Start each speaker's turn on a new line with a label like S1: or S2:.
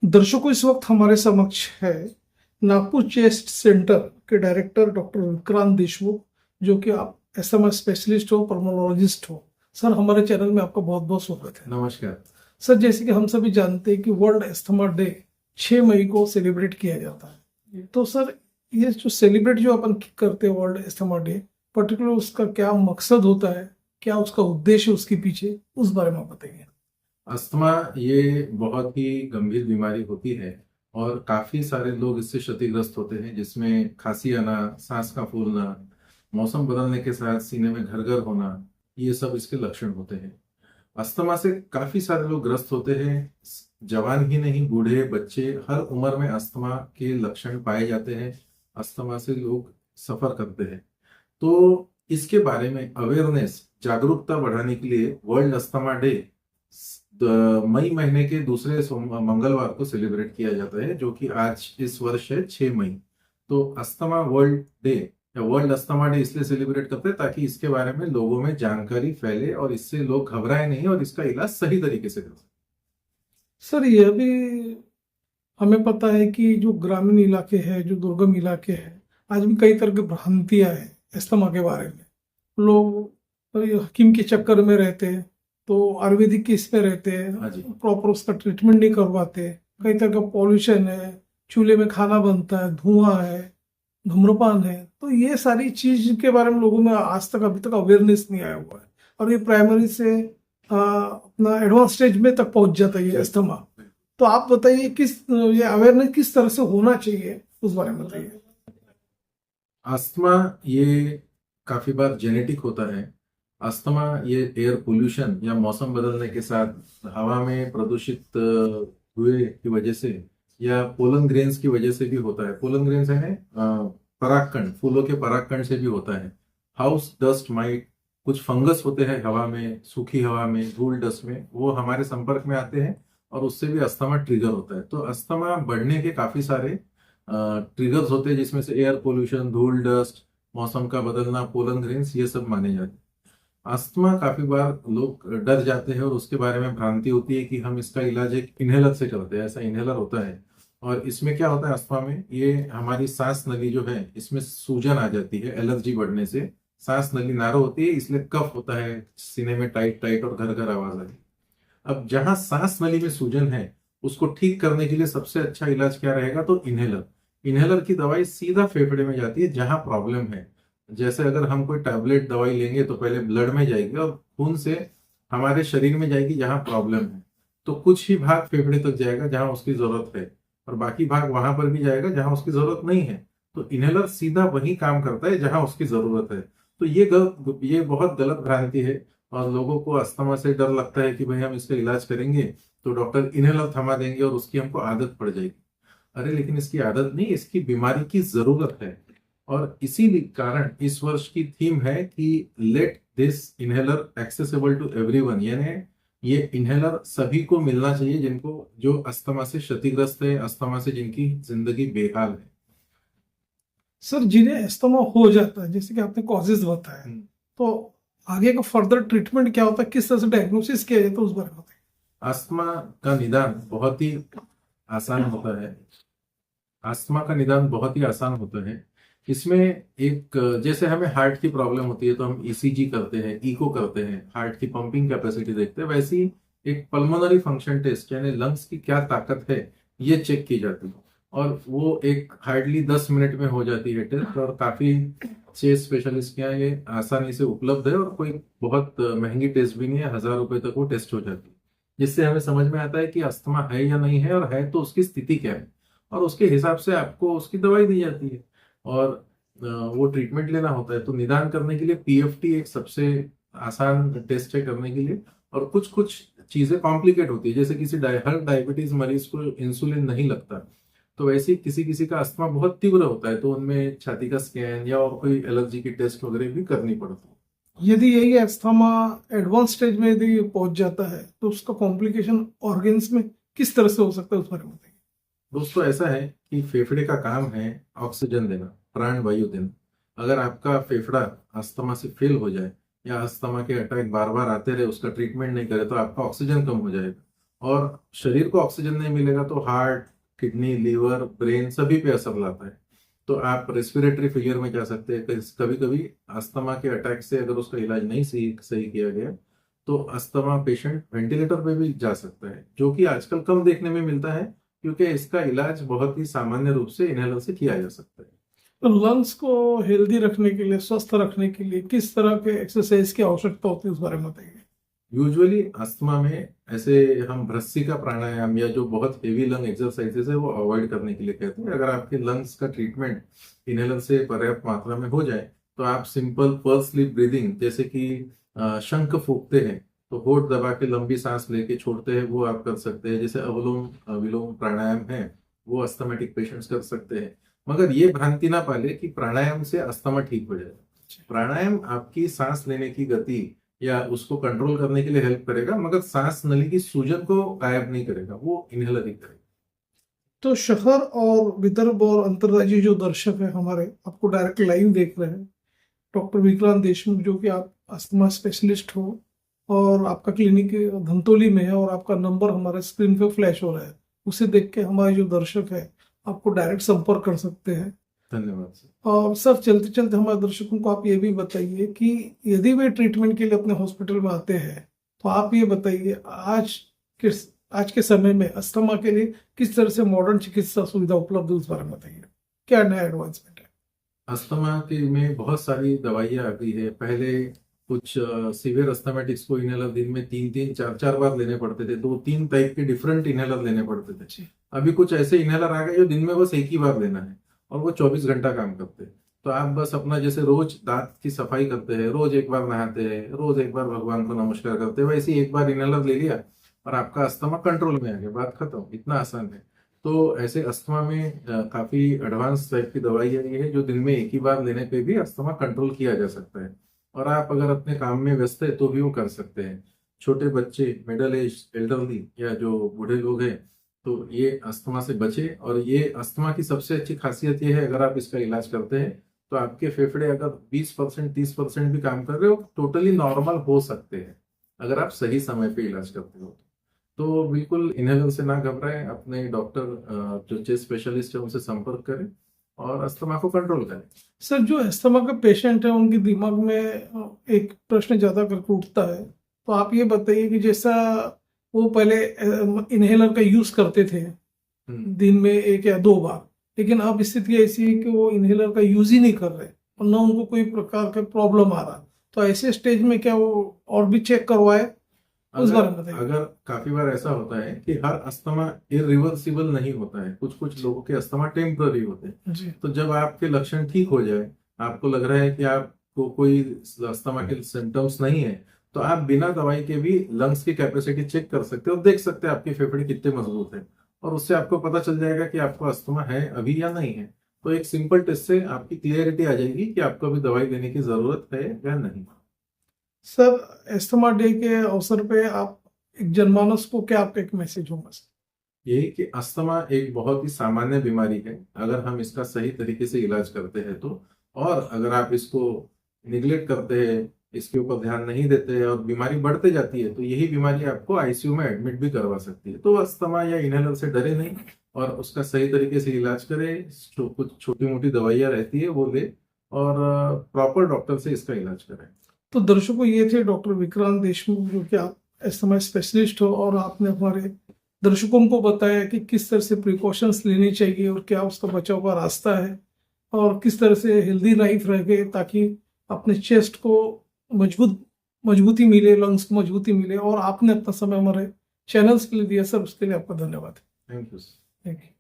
S1: दर्शकों, इस वक्त हमारे समक्ष है नागपुर चेस्ट सेंटर के डायरेक्टर डॉक्टर विक्रांत देशमुख, जो कि आप एस्थमा स्पेशलिस्ट हो, पल्मोनोलॉजिस्ट हो। सर, हमारे चैनल में आपका बहुत बहुत स्वागत है।
S2: नमस्कार
S1: सर, जैसे कि हम सभी जानते हैं कि वर्ल्ड एस्थमा डे 6 मई को सेलिब्रेट किया जाता है। तो सर, ये जो सेलिब्रेट जो अपन करते हैं वर्ल्ड एस्थमा डे, पर्टिकुलर उसका क्या मकसद होता है, क्या उसका उद्देश्य उसके पीछे, उस बारे में आप बताइए।
S2: अस्थमा ये बहुत ही गंभीर बीमारी होती है और काफी सारे लोग इससे क्षतिग्रस्त होते हैं, जिसमें खांसी आना, सांस का फूलना, मौसम बदलने के साथ सीने में घरघर होना, ये सब इसके लक्षण होते हैं। अस्थमा से काफी सारे लोग ग्रस्त होते हैं। जवान ही नहीं, बूढ़े, बच्चे, हर उम्र में अस्थमा के लक्षण पाए जाते हैं। अस्थमा से लोग सफर करते हैं। तो इसके बारे में अवेयरनेस, जागरूकता बढ़ाने के लिए वर्ल्ड अस्थमा डे मई महीने के दूसरे मंगलवार को सेलिब्रेट किया जाता है, जो कि आज इस वर्ष है 6 मई। तो अस्थमा वर्ल्ड डे या वर्ल्ड अस्थमा डे इसलिए सेलिब्रेट करते हैं ताकि इसके बारे में लोगों में जानकारी फैले और इससे लोग घबराए नहीं और इसका इलाज सही तरीके से कर सकें।
S1: सर, यह भी हमें पता है कि जो ग्रामीण इलाके हैं, जो दुर्गम इलाके हैं, आज भी कई तरह की भ्रांतियां हैं अस्थमा के बारे में। लोग हकीम के चक्कर में रहते हैं, तो आयुर्वेदिक के इसमें रहते
S2: हाँ जी।
S1: हैं, प्रॉपर उसका ट्रीटमेंट नहीं करवाते। कई तरह का पॉल्यूशन है, चूल्हे में खाना बनता है, धुआं है, धूम्रपान है। तो ये सारी चीज के बारे में लोगों में आज तक अभी तक अवेयरनेस नहीं आया हुआ है, और ये प्राइमरी से अपना एडवांस स्टेज में तक पहुंच जाता है ये अस्थमा। तो आप बताइए, ये अवेयरनेस किस तरह से होना चाहिए, उस बारे में बताइए।
S2: अस्थमा ये काफी बार जेनेटिक होता है। अस्थमा ये एयर पोल्यूशन या मौसम बदलने के साथ हवा में प्रदूषित हुए की वजह से या पोलन ग्रेन्स की वजह से भी होता है। पोलन ग्रेन्स है परागकण, फूलों के परागकण से भी होता है। हाउस डस्ट माइट, कुछ फंगस होते हैं हवा में, सूखी हवा में, धूल डस्ट में, वो हमारे संपर्क में आते हैं और उससे भी अस्थमा ट्रिगर होता है। तो अस्थमा बढ़ने के काफी सारे ट्रिगर्स होते हैं, जिसमें से एयर पोल्यूशन, धूल डस्ट, मौसम का बदलना, पोलन ग्रेन्स, ये सब माने जाते हैं। अस्थमा काफी बार लोग डर जाते हैं और उसके बारे में भ्रांति होती है कि हम इसका इलाज एक इनहेलर से करते हैं। ऐसा इनहेलर होता है और इसमें क्या होता है, अस्थमा में ये हमारी सांस नली जो है, इसमें सूजन आ जाती है एलर्जी बढ़ने से। सांस नली नारो होती है, इसलिए कफ होता है, सीने में टाइट टाइट और घर घर आवाज आती है। अब जहां सांस नली में सूजन है, उसको ठीक करने के लिए सबसे अच्छा इलाज क्या रहेगा, तो इनहेलर। इनहेलर की दवाई सीधा फेफड़े में जाती है जहां प्रॉब्लम है। जैसे अगर हम कोई टैबलेट दवाई लेंगे तो पहले ब्लड में जाएगी और खून से हमारे शरीर में जाएगी जहां प्रॉब्लम है। तो कुछ ही भाग फेफड़े तक जाएगा जहां उसकी जरूरत है, और बाकी भाग वहां पर भी जाएगा जहां उसकी जरूरत नहीं है। तो इनहेलर सीधा वही काम करता है जहां उसकी जरूरत है। तो ये बहुत गलत भ्रांति है और लोगों को अस्थमा से डर लगता है कि भाई हम इसका इलाज करेंगे तो डॉक्टर इनहेलर थमा देंगे और उसकी हमको आदत पड़ जाएगी। अरे लेकिन इसकी आदत नहीं, इसकी बीमारी की जरूरत है। और इसी कारण इस वर्ष की थीम है कि let this inhaler accessible to everyone, यानी ये इनहेलर सभी को मिलना चाहिए जिनको, जो अस्थमा से क्षतिग्रस्त है, अस्थमा से जिनकी जिंदगी बेहाल है।
S1: सर, जिन्हें अस्थमा हो जाता है, जैसे कि आपने कॉजेज बताया, तो आगे का फर्दर ट्रीटमेंट क्या होता है, किस तरह से डायग्नोसिस किया जाता है, उस बारे में बताइए।
S2: अस्थमा का निदान बहुत ही आसान होता है। अस्थमा का निदान बहुत ही आसान होता है। इसमें एक, जैसे हमें हार्ट की प्रॉब्लम होती है तो हम ईसीजी करते हैं, इको करते हैं, हार्ट की पंपिंग कैपेसिटी देखते हैं। वैसे ही एक पल्मोनरी फंक्शन टेस्ट, यानी लंग्स की क्या ताकत है, ये चेक की जाती है और वो एक हार्डली 10 मिनट में हो जाती है टेस्ट। और काफी चेस्ट स्पेशलिस्ट के यहाँ ये आसानी से उपलब्ध है और कोई बहुत महंगी टेस्ट भी नहीं है, 1000 रुपए तक वो टेस्ट हो जाती है, जिससे हमें समझ में आता है कि अस्थमा है या नहीं है, और है तो उसकी स्थिति क्या है, और उसके हिसाब से आपको उसकी दवाई दी जाती है और वो ट्रीटमेंट लेना होता है। तो निदान करने के लिए पीएफटी एक सबसे आसान टेस्ट है करने के लिए। और कुछ कुछ चीजें कॉम्प्लिकेट होती है, जैसे हर डायबिटीज मरीज को इंसुलिन नहीं लगता, तो वैसे ही किसी किसी का अस्थमा बहुत तीव्र होता है तो उनमें छाती का स्कैन या और कोई एलर्जी की टेस्ट वगैरह भी करनी पड़ती है।
S1: यदि यही अस्थमा एडवांस स्टेज में यदि पहुंच जाता है, तो उसका कॉम्प्लिकेशन ऑर्गन्स में किस तरह से हो सकता है, उस बारे में बताइए।
S2: दोस्तों, ऐसा है कि फेफड़े का काम है ऑक्सीजन देना, प्राण वायु देना। अगर आपका फेफड़ा अस्थमा से फेल हो जाए या अस्थमा के अटैक बार बार आते रहे, उसका ट्रीटमेंट नहीं करे, तो आपका ऑक्सीजन कम हो जाएगा और शरीर को ऑक्सीजन नहीं मिलेगा तो हार्ट, किडनी, लीवर, ब्रेन सभी पे असर लाता है। तो आप रेस्पिरेटरी फेलियर में जा सकते हैं। कभी कभी अस्थमा के अटैक से अगर उसका इलाज नहीं सही किया गया तो अस्थमा पेशेंट वेंटिलेटर पे भी जा सकता है, जो कि आजकल कम देखने में मिलता है क्योंकि इसका इलाज बहुत ही सामान्य रूप से इनहेलर से किया जा सकता है।
S1: तो लंग्स को हेल्दी रखने के लिए, स्वस्थ रखने के लिए किस तरह के एक्सरसाइज की आवश्यकता होती है, उस बारे में बताइए।
S2: यूजुअली अस्थमा में ऐसे हम भ्रस्सिका प्राणायाम या जो बहुत हेवी लंग एक्सरसाइजेस है वो अवॉइड करने के लिए कहते हैं। अगर आपके लंग्स का ट्रीटमेंट इनहेलर से पर्याप्त मात्रा में हो जाए तो आप सिंपल पर्स स्लीप ब्रीदिंग, जैसे कि शंख फूंकते हैं तो होठ दबा के लंबी सांस लेके छोड़ते हैं, वो आप कर सकते हैं। जैसे अनुलोम विलोम प्राणायाम है वो अस्थमेटिक पेशेंट्स कर सकते हैं। मगर ये भ्रांति ना पाले कि प्राणायाम से अस्थमा ठीक हो जाएगा। प्राणायाम आपकी सांस लेने की गति या उसको कंट्रोल करने के लिए हेल्प करेगा, मगर सांस नली की सूजन को गायब नहीं करेगा, वो इनहेलर ही करेगा।
S1: तो शहर और विदर्भ और अंतर्राज्यीय जो दर्शक है हमारे, आपको डायरेक्ट लाइव देख रहे हैं, डॉक्टर विक्रांत देशमुख, जो कि आप अस्थमा स्पेशलिस्ट हो और आपका क्लिनिक धंतोली में है और आपका नंबर हमारे स्क्रीन पे फ्लैश हो रहा है, उसे देख के हमारे जो दर्शक है आपको डायरेक्ट संपर्क कर सकते हैं।
S2: धन्यवाद सर।
S1: और सर, चलते चलते हमारे दर्शकों को आप ये भी बताइए कि यदि वे ट्रीटमेंट के लिए अपने हॉस्पिटल में आते हैं तो आप ये बताइए आज के समय में अस्थमा के लिए किस तरह से मॉडर्न चिकित्सा सुविधा उपलब्ध है, उस बारे में बताइए। क्या नया एडवांसमेंट है?
S2: अस्थमा के में बहुत सारी दवाइयाँ आ गई है। पहले कुछ सीवियर अस्थमेटिक्स को इनहेलर दिन में 3-3, 4-4 बार लेने पड़ते थे, 2-3 टाइप के डिफरेंट इनहेलर लेने पड़ते थे। अभी कुछ ऐसे इनहेलर आ गए जो दिन में बस एक ही बार लेना है और वो 24 घंटा काम करते हैं। तो आप बस अपना जैसे रोज दांत की सफाई करते हैं, रोज एक बार नहाते हैं, रोज एक बार भगवान को नमस्कार करते हैं, वैसे ही एक बार इनहेलर ले लिया और आपका अस्थमा कंट्रोल में आ गया, बात खत्म। इतना आसान है। तो ऐसे अस्थमा में काफी एडवांस टाइप की दवाई आई है जो दिन में एक ही बार लेने पे भी अस्थमा कंट्रोल किया जा सकता है। और आप अगर अपने काम में व्यस्त है तो भी वो कर सकते हैं। छोटे बच्चे, मिडल एज, एल्डरली या जो बूढ़े लोग हैं, तो ये अस्थमा से बचे। और ये अस्थमा की सबसे अच्छी खासियत ये है, अगर आप इसका इलाज करते हैं तो आपके फेफड़े अगर 20%, 30% भी काम कर रहे हो, टोटली नॉर्मल हो सकते हैं अगर आप सही समय पे इलाज करते हो। तो बिल्कुल इनहेलर से ना घबराएं, अपने डॉक्टर जो चेस्ट स्पेशलिस्ट है उनसे संपर्क करें और अस्थमा को कंट्रोल करें।
S1: सर, जो अस्थमा का पेशेंट है उनके दिमाग में एक प्रश्न ज्यादा करके उठता है, तो आप ये बताइए कि जैसा वो पहले इनहेलर का यूज करते थे दिन में 1 या 2 बार, लेकिन अब स्थिति ऐसी है कि वो इनहेलर का यूज ही नहीं कर रहे और ना उनको कोई प्रकार का प्रॉब्लम आ रहा, तो ऐसे स्टेज में क्या वो और भी चेक करवाए, उस बारे में बताइए।
S2: अगर काफी बार ऐसा होता है कि हर अस्थमा इरिवर्सिबल नहीं होता है, कुछ कुछ लोगों के अस्थमा टेम्पररी होते हैं
S1: जी।
S2: तो जब आपके लक्षण ठीक हो जाए, आपको लग रहा है कि आपको कोई अस्थमा के सिम्टम्स नहीं है, तो आप बिना दवाई के भी लंग्स की कैपेसिटी चेक कर सकते हो और देख सकते हैं आपके फेफड़े कितने मजबूत है, और उससे आपको पता चल जाएगा कि आपको अस्थमा है अभी या नहीं है। तो एक सिंपल टेस्ट से आपकी क्लियरिटी आ जाएगी कि आपको अभी दवाई लेने की जरूरत है या नहीं।
S1: सर, अस्थमा डे के अवसर पे आप एक जनमानस को क्या आपका एक मैसेज होगा सर?
S2: यही कि अस्थमा एक बहुत ही सामान्य बीमारी है अगर हम इसका सही तरीके से इलाज करते हैं तो। और अगर आप इसको निगलेक्ट करते हैं, इसके ऊपर ध्यान नहीं देते हैं और बीमारी बढ़ते जाती है, तो यही बीमारी आपको आईसीयू में एडमिट भी करवा सकती है। तो अस्थमा या इनहेलर से डरे नहीं और उसका सही तरीके से इलाज करें। कुछ छोटी मोटी दवाइयाँ रहती है वो ले और प्रॉपर डॉक्टर से इसका इलाज करें।
S1: तो दर्शकों, ये थे डॉक्टर विक्रांत देशमुख, जो कि आप अस्थमा स्पेशलिस्ट हो, और आपने हमारे दर्शकों को बताया कि किस तरह से प्रिकॉशंस लेनी चाहिए और क्या उसका बचाव का रास्ता है, और किस तरह से हेल्दी लाइफ रहे ताकि अपने चेस्ट को मजबूती मिले, लंग्स को मजबूती मिले। और आपने अपना समय हमारे चैनल्स के लिए दिया सर, उसके लिए आपका धन्यवाद।
S2: Thank you.
S1: Thank you.